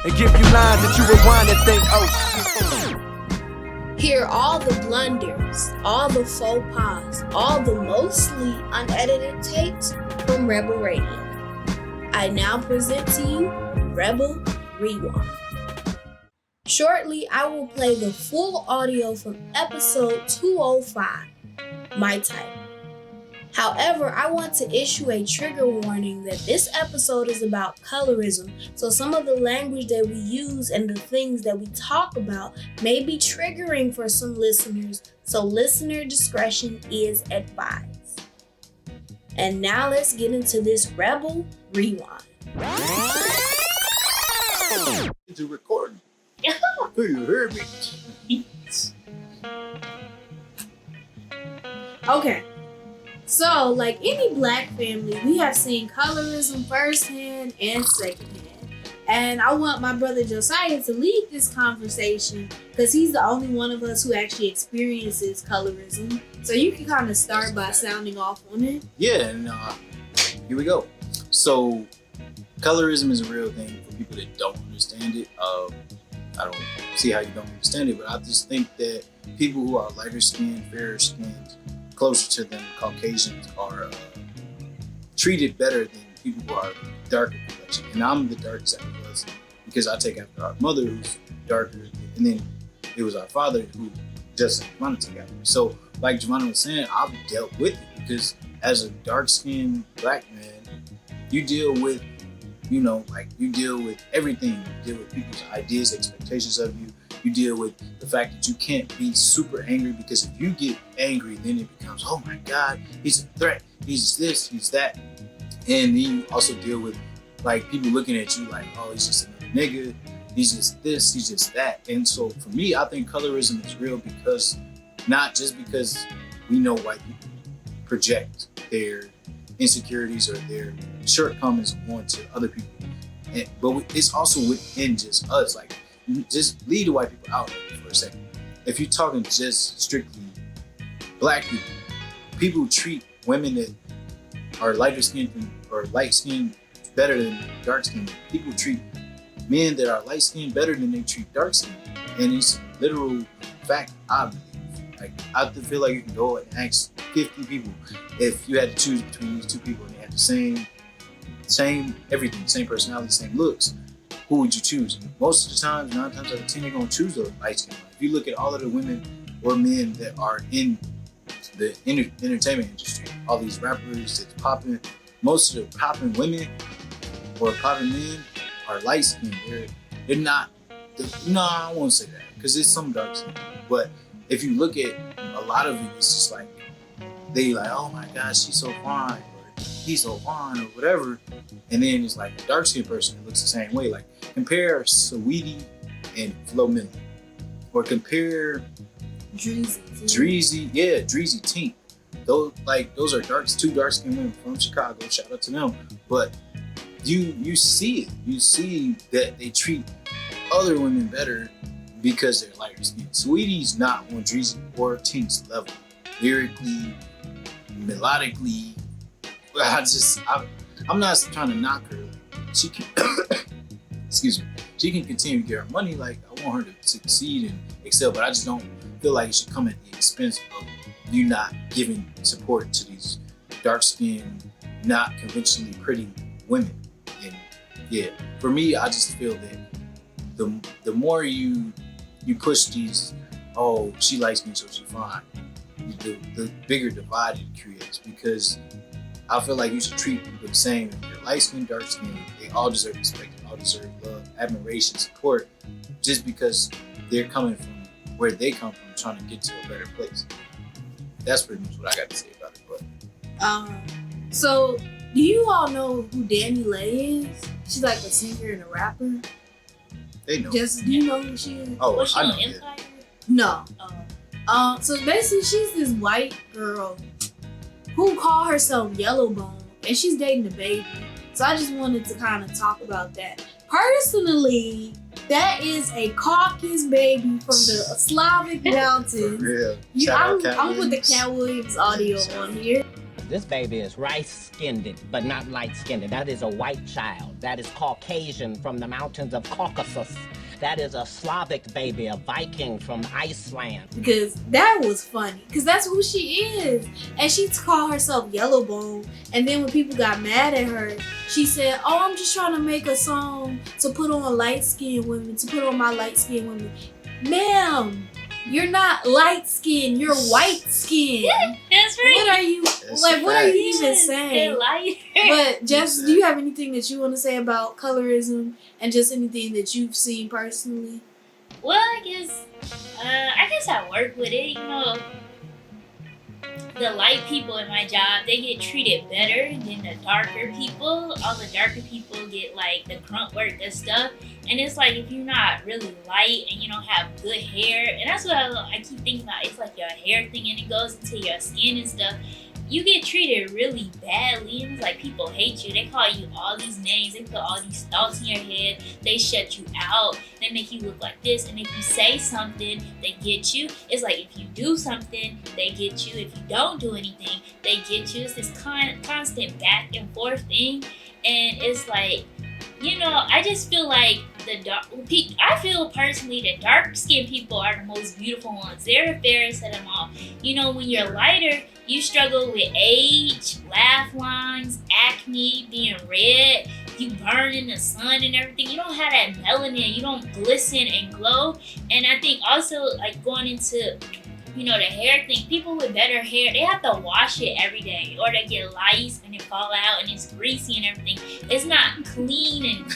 and give you lines that you would want to think, oh shit. Hear all the blunders, all the faux pas, all the mostly unedited takes from Rwebel Radio. I now present to you Rwebel Rewind. Shortly, I will play the full audio from episode 205, My Type. However, I want to issue a trigger warning that this episode is about colorism, so some of the language that we use and the things that we talk about may be triggering for some listeners, so listener discretion is advised. And now let's get into this Rwebel Rewind. To record. Do you hear me? Okay. So, like any black family, we have seen colorism firsthand and secondhand. And I want my brother Josiah to lead this conversation because he's the only one of us who actually experiences colorism. So you can kind of start by sounding off on it. Yeah, and here we go. So, colorism is a real thing for people that don't understand it. I don't see how you don't understand it, but I just think that people who are lighter skinned, fairer skinned, closer to them, Caucasians, are treated better than people who are darker complexion. And I'm the darkest out of us because I take after our mother who's darker, and then it was our father who just Javanna took after. So like Javanna was saying, I've dealt with it because as a dark skinned black man, you deal with, you deal with everything. You deal with people's ideas, expectations of you. You deal with the fact that you can't be super angry because if you get angry, then it becomes, oh my God, he's a threat. He's this, he's that. And then you also deal with like people looking at you like, oh, he's just another nigga. He's just this, he's just that. And so for me, I think colorism is real because not just because we know white people project their insecurities or their shortcomings onto other people, but it's also within just us. Like, just leave the white people out for a second. If you're talking just strictly black people, people treat women that are lighter skinned or light skinned better than dark skinned. People treat men that are light skinned better than they treat dark skinned. And it's a literal fact, I believe. Like, I feel like you can go and ask 50 people if you had to choose between these two people and they had the same everything, same personality, same looks. Who would you choose? And most of the time, 9 times out of 10, they're gonna choose the light skin. If you look at all of the women or men that are in the entertainment industry, all these rappers that's popping, most of the popping women or popping men are light skinned. They're not. No, I won't say that because there's some dark skin. But if you look at a lot of it, it's just like they like, oh my gosh, she's so fine, or he's so fine, or whatever. And then it's like a dark skinned person that looks the same way. Like, compare Saweetie and Flo Milli, or compare Dreezy Tink. Those are two dark skinned women from Chicago. Shout out to them. But you see it. You see that they treat other women better because they're lighter skinned. Saweetie's not on Dreezy or Tink's level, lyrically, melodically. I'm not trying to knock her. She can, excuse me. She can continue to get her money. Like, I want her to succeed and excel, but I just don't feel like it should come at the expense of you not giving support to these dark-skinned, not conventionally pretty women. And yeah, for me, I just feel that the more you push these, oh, she likes me, so she's fine, the bigger divide it creates, because I feel like you should treat people the same. If you're light skinned, dark skinned, they all deserve respect, they all deserve love, admiration, support, just because they're coming from where they come from, trying to get to a better place. That's pretty much what I got to say about it. But so do you all know who Danny Lay is? She's like a singer and a rapper. They know. Do you know who she is? Oh, I know. Empire? No. So basically, she's this white girl who call herself Yellowbone, and she's dating a baby. So I just wanted to kind of talk about that. Personally, that is a Caucasus baby from the Slavic mountains. For real. I'm gonna put the Cat Williams audio on here. This baby is rice-skinned, but not light-skinned. That is a white child. That is Caucasian from the mountains of Caucasus. That is a Slavic baby, a Viking from Iceland. Because that was funny. Because that's who she is. And she called herself Yellowbone. And then when people got mad at her, she said, oh, I'm just trying to make a song to put on light-skinned women, to put on my light-skinned women. Ma'am, you're not light-skinned, you're white-skinned. That's right. What are you, what are you even saying? But Jess, do you have anything that you want to say about colorism and just anything that you've seen personally? Well, I guess I work with it. You know, the light people in my job, they get treated better than the darker people. All the darker people get like the grunt work and stuff. And it's like if you're not really light and you don't have good hair, and that's what I keep thinking about. It's like your hair thing and it goes into your skin and stuff. You get treated really badly, and it's like people hate you. They call you all these names. They put all these thoughts in your head. They shut you out. They make you look like this. And if you say something, they get you. It's like if you do something, they get you. If you don't do anything, they get you. It's this constant back and forth thing, and it's like, you know, I just feel like I feel personally that dark-skinned people are the most beautiful ones. They're the fairest of them all. You know, when you're lighter, you struggle with age, laugh lines, acne, being red, you burn in the sun and everything. You don't have that melanin. You don't glisten and glow. And I think also, like, going into, you know, the hair thing, people with better hair, they have to wash it every day or they get lice and it fall out and it's greasy and everything. It's not clean and,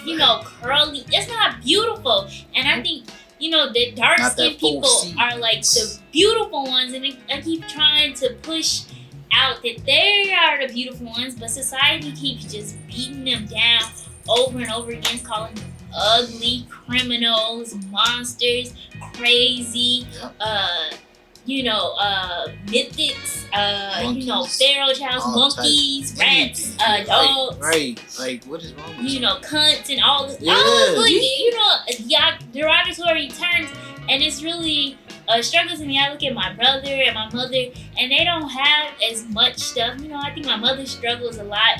you know, curly. It's not beautiful. And I think, you know, the dark-skinned people are like the beautiful ones, and I keep trying to push out that they are the beautiful ones, but society keeps just beating them down over and over again, calling them ugly, criminals, monsters, crazy, you know, mythics, you know, feral childs, monkeys, rats, dogs. Right. Like, what is wrong with you? You know, cunts and all this. Yeah. You know, derogatory terms. And it's really a struggle to me. I look at my brother and my mother, and they don't have as much stuff. You know, I think my mother struggles a lot,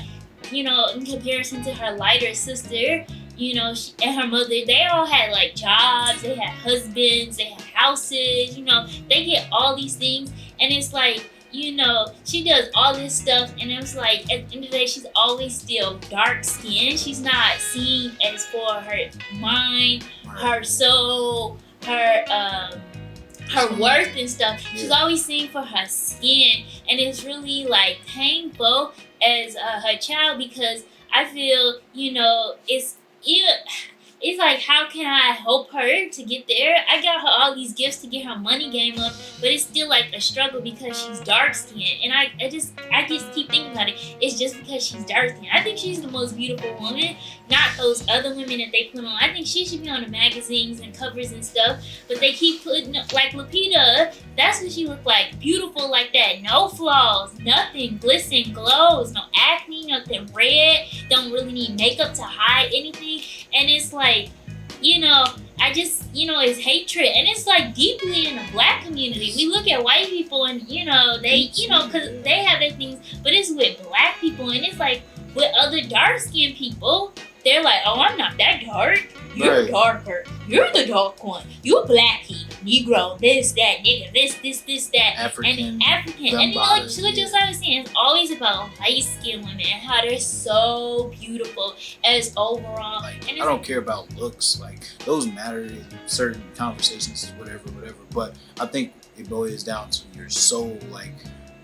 you know, in comparison to her lighter sister. You know, and her mother, they all had like jobs, they had husbands, they had houses, you know, they get all these things. And it's like, you know, she does all this stuff, and it was like, at the end of the day, she's always still dark skinned. She's not seen as for her mind, her soul, her worth and stuff. She's always seen for her skin, and it's really like painful as her child, because I feel, you know, it's like, how can I help her to get there? I got her all these gifts to get her money game up, but it's still like a struggle because she's dark skinned. And I just keep thinking about it. It's just because she's dark skinned. I think she's the most beautiful woman, not those other women that they put on. I think she should be on the magazines and covers and stuff, but they keep putting, like Lupita, that's what she looked like. Beautiful like that. No flaws, nothing, glisten, glows, no acne, nothing red, don't really need makeup to hide anything. And it's like, you know, I just, you know, it's hatred. And it's like deeply in the black community. We look at white people and, you know, they, you know, because they have their things, but it's with black people. And it's like with other dark-skinned people, they're like, oh, I'm not that dark. You're darker. You're the dark one. You blackie, Negro, this, that, nigga, this, that. African. And then like what Josiah was saying, it's always about light-skinned women and how they're so beautiful as overall. Like, and I don't care about looks. Like, those matter in certain conversations, whatever. But I think it boils down to your soul. Like,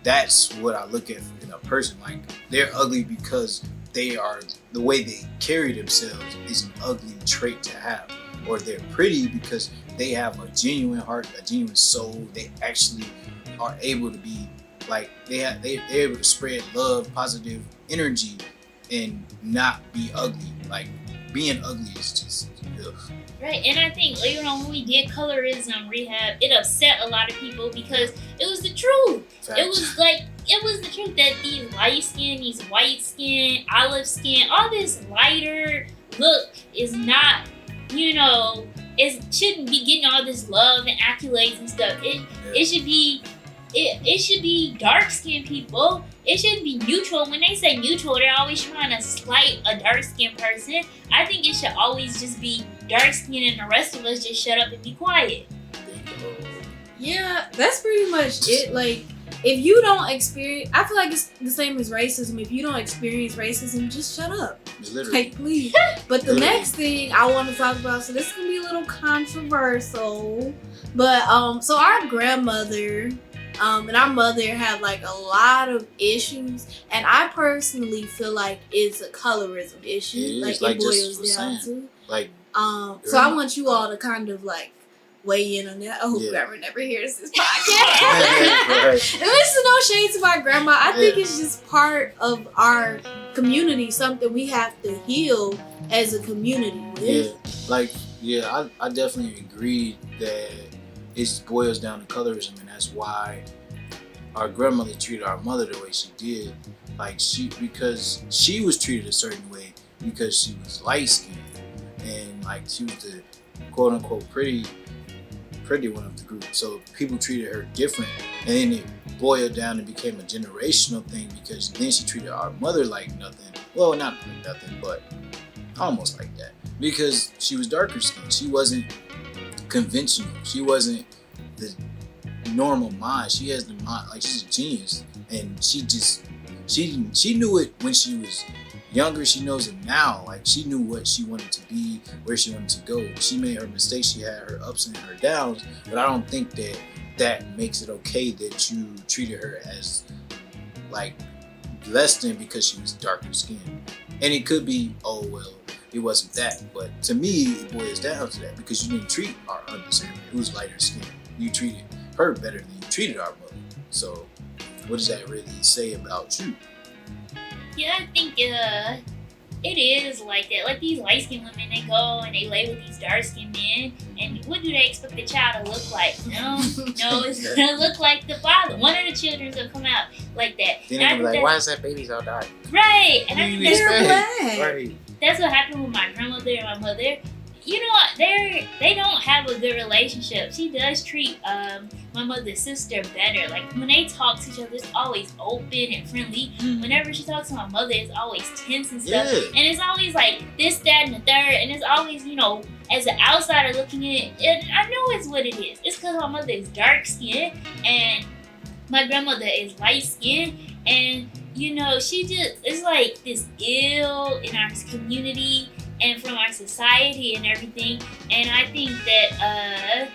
that's what I look at in a person. Like, they're ugly because they are, the way they carry themselves is an ugly trait to have. Or they're pretty because they have a genuine heart, a genuine soul. They actually are able to be like, they're able to spread love, positive energy, and not be ugly. Like, being ugly is just ugh. Right, and I think, you know, when we did colorism rehab, it upset a lot of people because it was the truth. Facts. It was the truth that these light skin, these white skin, olive skin, all this lighter look is not, you know, it shouldn't be getting all this love and accolades and stuff. It should be, it should be dark skinned people. It shouldn't be neutral. When they say neutral, they're always trying to slight a dark skinned person. I think it should always just be dark skinned and the rest of us just shut up and be quiet. Yeah, that's pretty much it. Like, if you don't experience, I feel like it's the same as racism. If you don't experience racism, just shut up. Literally. Like, please. But the next thing I want to talk about, so this is gonna be a little controversial, but so our grandmother and our mother have like a lot of issues, and I personally feel like it's a colorism issue. It boils down to. Like, so I want you all to kind of like weigh in on that. I hope grandma never hears this podcast. Right. And listen, no shade to my grandma. I think it's just part of our community, something we have to heal as a community with. I definitely agree that it boils down to colorism, and that's why our grandmother treated our mother the way she did. Like, because she was treated a certain way because she was light skinned, and like she was the quote unquote pretty one of the group. So people treated her different, and then it boiled down and became a generational thing because then she treated our mother like nothing. Well, not like nothing, but almost like that, because she was darker skinned. She wasn't conventional. She wasn't the normal mind. She has the mind, like, she's a genius, and she knew it when she was younger. She knows it now. Like, she knew what she wanted to be, where she wanted to go. She made her mistakes. She had her ups and her downs, but I don't think that makes it okay that you treated her as like less than because she was darker skinned. And it could be, oh well, it wasn't that, but to me it boils down to that, because you didn't treat our other sister who's lighter skinned. You treated her better than you treated our mother. So what does that really say about you? Yeah, I think it is like that. Like, these light skinned women, they go and they lay with these dark skinned men, and what do they expect the child to look like? No, it's gonna look like the father. One of the children's gonna come out like that. Then they're gonna be like, why is that baby so dark? Right, and I think Right. that's what happened with my grandmother and my mother. You know what? They don't have a good relationship. She does treat my mother's sister better. Like, when they talk to each other, it's always open and friendly. Whenever she talks to my mother, it's always tense and stuff. Yeah. And it's always like this, that, and the third. And it's always, you know, as an outsider looking at it, and I know it's what it is. It's because my mother is dark skinned and my grandmother is light skinned. And, you know, she just, it's like this ill in our community and from our society and everything. And I think that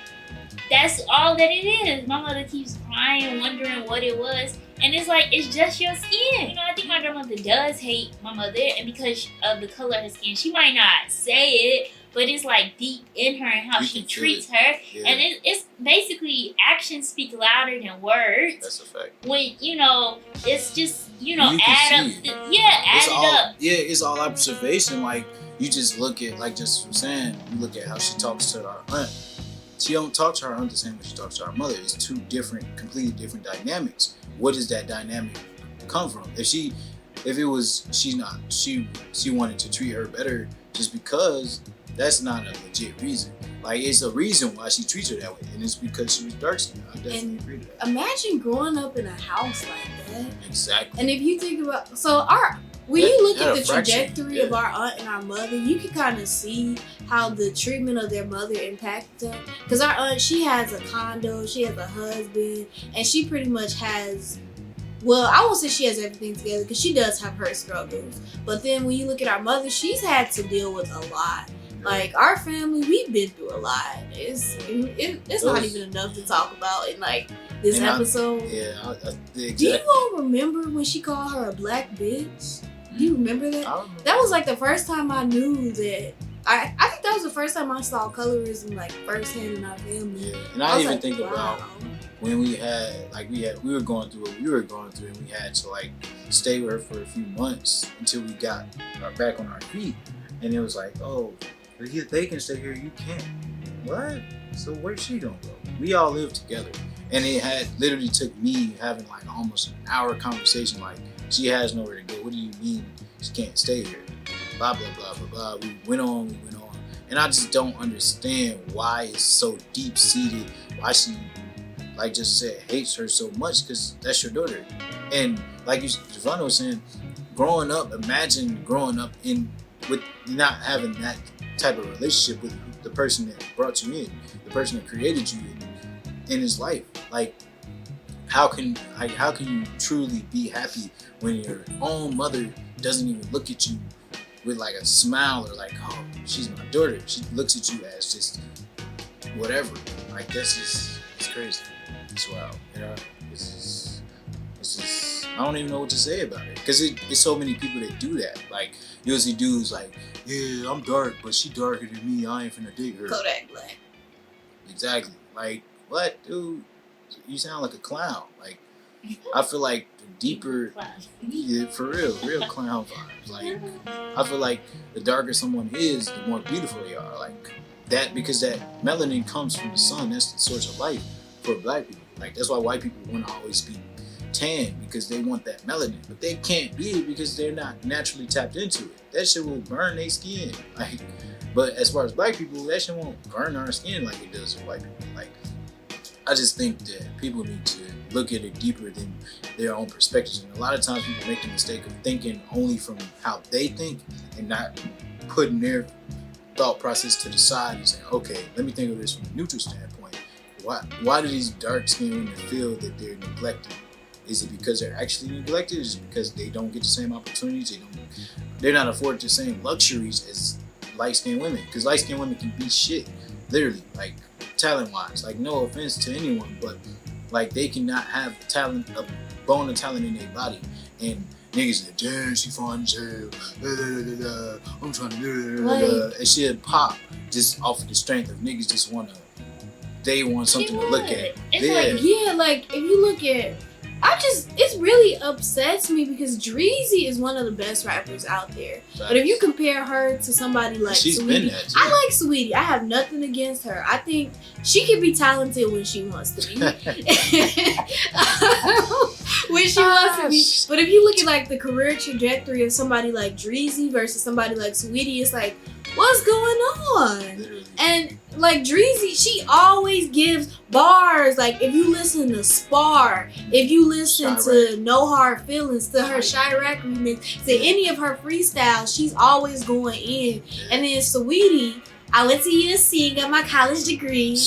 that's all that it is. My mother keeps crying, wondering what it was. And it's like, it's just your skin. You know, I think my grandmother does hate my mother, and because of the color of her skin, she might not say it, but it's like deep in her and how she treats her. Yeah. And it's basically actions speak louder than words. That's a fact. When, you know, it's just, you know, add it up. Yeah, it's all observation. Like, you just look at, like just was saying, you look at how she talks to our aunt. She don't talk to her aunt the same way she talks to our mother. It's two completely different dynamics. What does that dynamic come from? She wanted to treat her better just because, that's not a legit reason. Like, it's a reason why she treats her that way, and it's because she was dark skinned. I definitely agree to that. Imagine growing up in a house like that. Exactly. And if you think about, when you look at the trajectory of our aunt and our mother, you can kind of see how the treatment of their mother impacted them. Because our aunt, she has a condo, she has a husband, and she pretty much has, well, I won't say she has everything together because she does have her struggles. But then when you look at our mother, she's had to deal with a lot. Like, our family, we've been through a lot. It's not even enough to talk about in like this episode. Exactly. Do you all remember when she called her a black bitch? Do you remember that? That was like the first time I knew that. I think that was the first time I saw colorism like firsthand in our family. Yeah, and I even think about when we were going through what we were going through, and we had to like stay with her for a few months until we got back on our feet. And it was like, oh, they can stay here, you can't. What? So where's she gonna go? We all live together, and it had literally took me having like almost an hour conversation. Like, she has nowhere to go. What do you mean she can't stay here? Blah blah blah blah blah. We went on, and I just don't understand why it's so deep seated. Why she like just said, hates her so much because that's your daughter. And like Javanna was saying, growing up, imagine growing up with not having that type of relationship with the person that brought you in, the person that created you in his life. Like, how can you truly be happy when your own mother doesn't even look at you with like a smile or like, oh, she's my daughter. She looks at you as just whatever. Like, it's crazy. It's wild. You know, it's just, I don't even know what to say about it, because it's so many people that do that. Like, you'll see dudes like, yeah, I'm dark, but she darker than me. I ain't finna dig her. Kodak Black. Exactly. Like, what, dude? You sound like a clown. Like, I feel like the deeper, yeah, for real clown vibes. Like, I feel like the darker someone is, the more beautiful they are. Like that, because that melanin comes from the sun. That's the source of life for black people. Like, that's why white people want to always be tan, because they want that melanin, but they can't be it because they're not naturally tapped into it. That shit will burn their skin. Like, but as far as black people, that shit won't burn our skin like it does for white people. Like, I just think that people need to look at it deeper than their own perspectives. And a lot of times people make the mistake of thinking only from how they think and not putting their thought process to the side and saying, okay, let me think of this from a neutral standpoint. Why do these dark-skinned women feel that they're neglected? Is it because they're actually neglected? Is it because they don't get the same opportunities? They're not afforded the same luxuries as light-skinned women? Because light-skinned women can be shit, literally, like, talent-wise. Like, no offense to anyone, but like, they cannot have talent, a bone of talent in their body, and niggas are, damn, she fine as hell, I'm trying to and she'll pop just off of the strength of niggas just want something to look at. Like, if you look at, it really upsets me because Dreezy is one of the best rappers out there. But if you compare her to somebody like she's Saweetie, been that too. I like Saweetie. I have nothing against her. I think she can be talented when she wants to be. When she wants to be. But if you look at like the career trajectory of somebody like Dreezy versus somebody like Saweetie, it's like, what's going on? Literally. And like Dreezy, she always gives bars. Like, if you listen to Spar, if you listen to No Hard Feelings, to her Chirac remix, to any of her freestyles, she's always going in. And then Saweetie, I went to USC, got my college degree.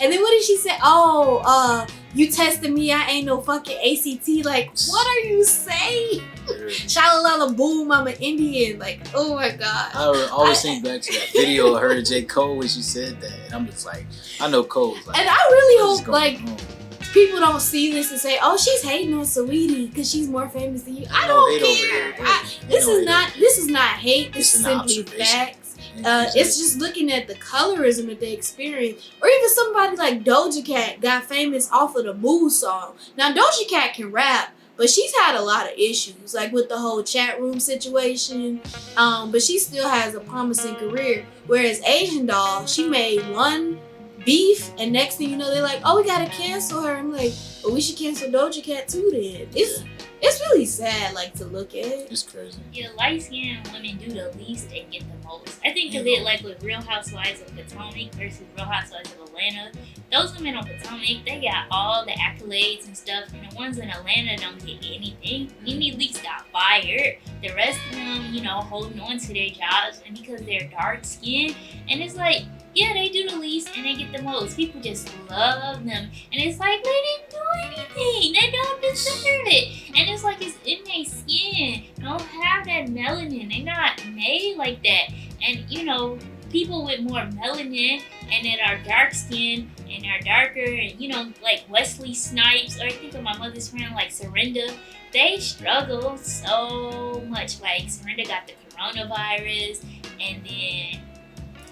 And then what did she say? Oh, you tested me, I ain't no fucking ACT. Like, what are you saying? Shalalala boom, I'm an Indian. Like, oh my god. I always think back to that video of her and J. Cole when she said that, and I'm just like, I know Cole's like, and I really hope like people don't see this and say, oh, she's hating on Saweetie because she's more famous than you. I don't care. This is not hate. This is simply facts. It's just looking at the colorism that they experience. Or even somebody like Doja Cat got famous off of the Boo song. Now, Doja Cat can rap, but she's had a lot of issues, like with the whole chat room situation. But she still has a promising career. Whereas Asian Doll, she made one beef, and next thing you know, they're like, oh, we gotta cancel her. I'm like, but we should cancel Doja Cat too then. It's really sad, like, to look at. It's crazy. Yeah, light-skinned women do the least and get the most. I think of it like with Real Housewives of Potomac versus Real Housewives of Atlanta. Those women on Potomac, they got all the accolades and stuff, and the ones in Atlanta don't get anything. Mimi Leaks got fired. The rest of them, holding on to their jobs, and because they're dark-skinned, and it's like, yeah, they do the least and they get the most. People just love them. And it's like, they didn't do anything. They don't deserve it. And it's like, it's in their skin. They don't have that melanin. They're not made like that. And, people with more melanin and that are dark skinned and are darker, and, like Wesley Snipes, or I think of my mother's friend, like Serinda, they struggle so much. Like, Serinda got the coronavirus, and then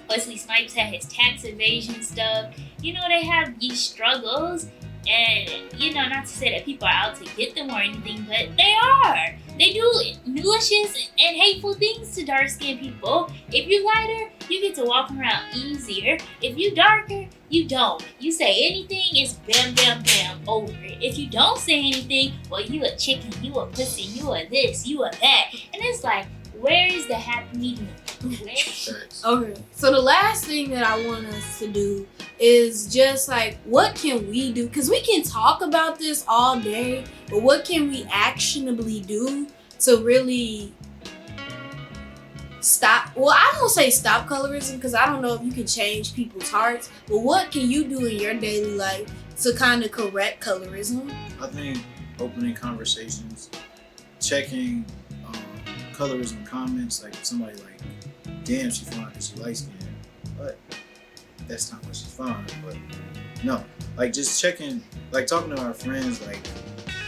Wesley Snipes had his tax evasion stuff. They have these struggles, and, not to say that people are out to get them or anything, but they are. They do malicious and hateful things to dark-skinned people. If you're lighter, you get to walk around easier. If you darker, you don't. You say anything, it's bam, bam, bam, over it. If you don't say anything, well, you a chicken, you a pussy, you a this, you a that. And it's like, where is the happy medium? Okay, so the last thing that I want us to do is just like, what can we do? Because we can talk about this all day, but what can we actionably do to really stop? Well, I don't say stop colorism because I don't know if you can change people's hearts, but what can you do in your daily life to kind of correct colorism? I think opening conversations, checking colorism comments, like if somebody like, damn, she fine because she light skinned, but that's not what she's fine. But no, like just checking, like talking to our friends, like,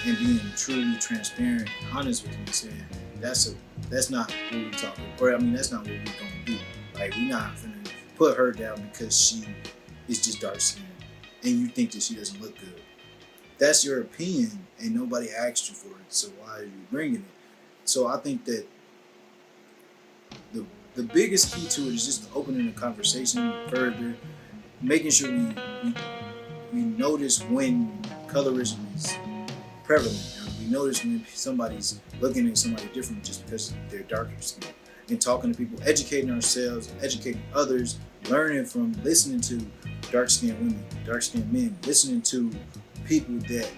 and being truly transparent, honest with them, and saying that's not what we talking, or I mean that's not what we gonna do. Like we not gonna put her down because she is just dark skinned and you think that she doesn't look good. That's your opinion, and nobody asked you for it. So why are you bringing it? So I think that the biggest key to it is just opening the conversation further, making sure we notice when colorism is prevalent. We notice when somebody's looking at somebody different just because they're darker skin. And talking to people, educating ourselves, educating others, learning from listening to dark-skinned women, dark-skinned men, listening to people that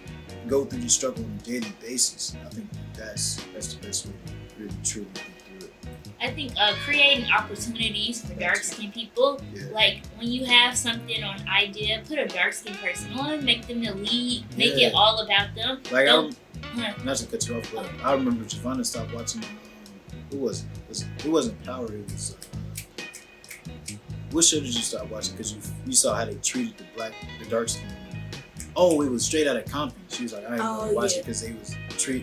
go through the struggle on a daily basis. I think that's the best way to really truly get through it. I think creating opportunities for dark-skinned people, like when you have something or an idea, put a dark-skinned person on, make them the lead, make it all about them. Like not to cut you off, but I remember Javanna stopped watching. Who was it? It wasn't Power. It was. What show did you stop watching? Because you saw how they treated the dark skin. Oh, it was Straight Outta Compton. She was like, I ain't gonna watch it because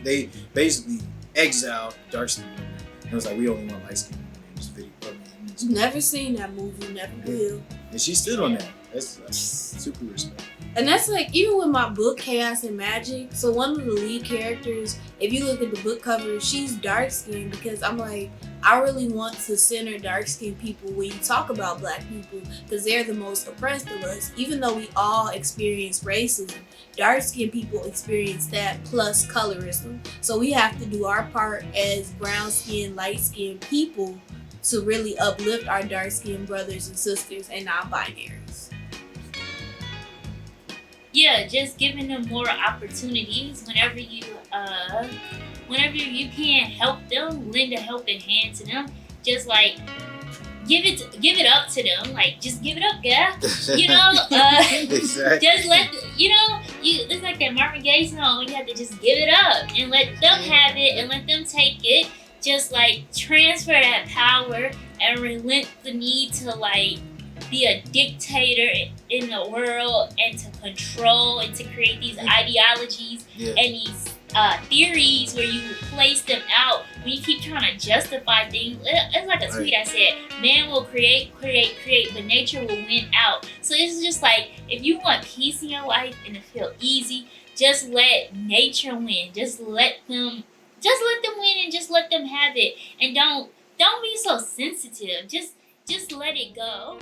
they basically exiled dark skin women. And it was like, we only want light skin women in this video. Never seen that movie, never will. And she stood on that. That's super respect. And that's like, even with my book, Chaos and Magic, so one of the lead characters, if you look at the book cover, she's dark-skinned because I'm like, I really want to center dark-skinned people when you talk about black people because they're the most oppressed of us. Even though we all experience racism, dark-skinned people experience that plus colorism. So we have to do our part as brown-skinned, light-skinned people to really uplift our dark-skinned brothers and sisters and non-binaries. Yeah, just giving them more opportunities whenever you can help them, lend a helping hand to them. Just like give it up to them. Like just give it up, girl. You know, exactly. Just let it's like that Marvin Gaye song. You have to just give it up and let them have it and let them take it. Just like transfer that power and relent the need to like be a dictator in the world and to control and to create these ideologies and these theories where you place them out. When you keep trying to justify things, it's like a tweet I said, man will create, but nature will win out. So it's just like, if you want peace in your life and to feel easy, just let nature win. Just let them win and just let them have it. And don't be so sensitive. Just let it go.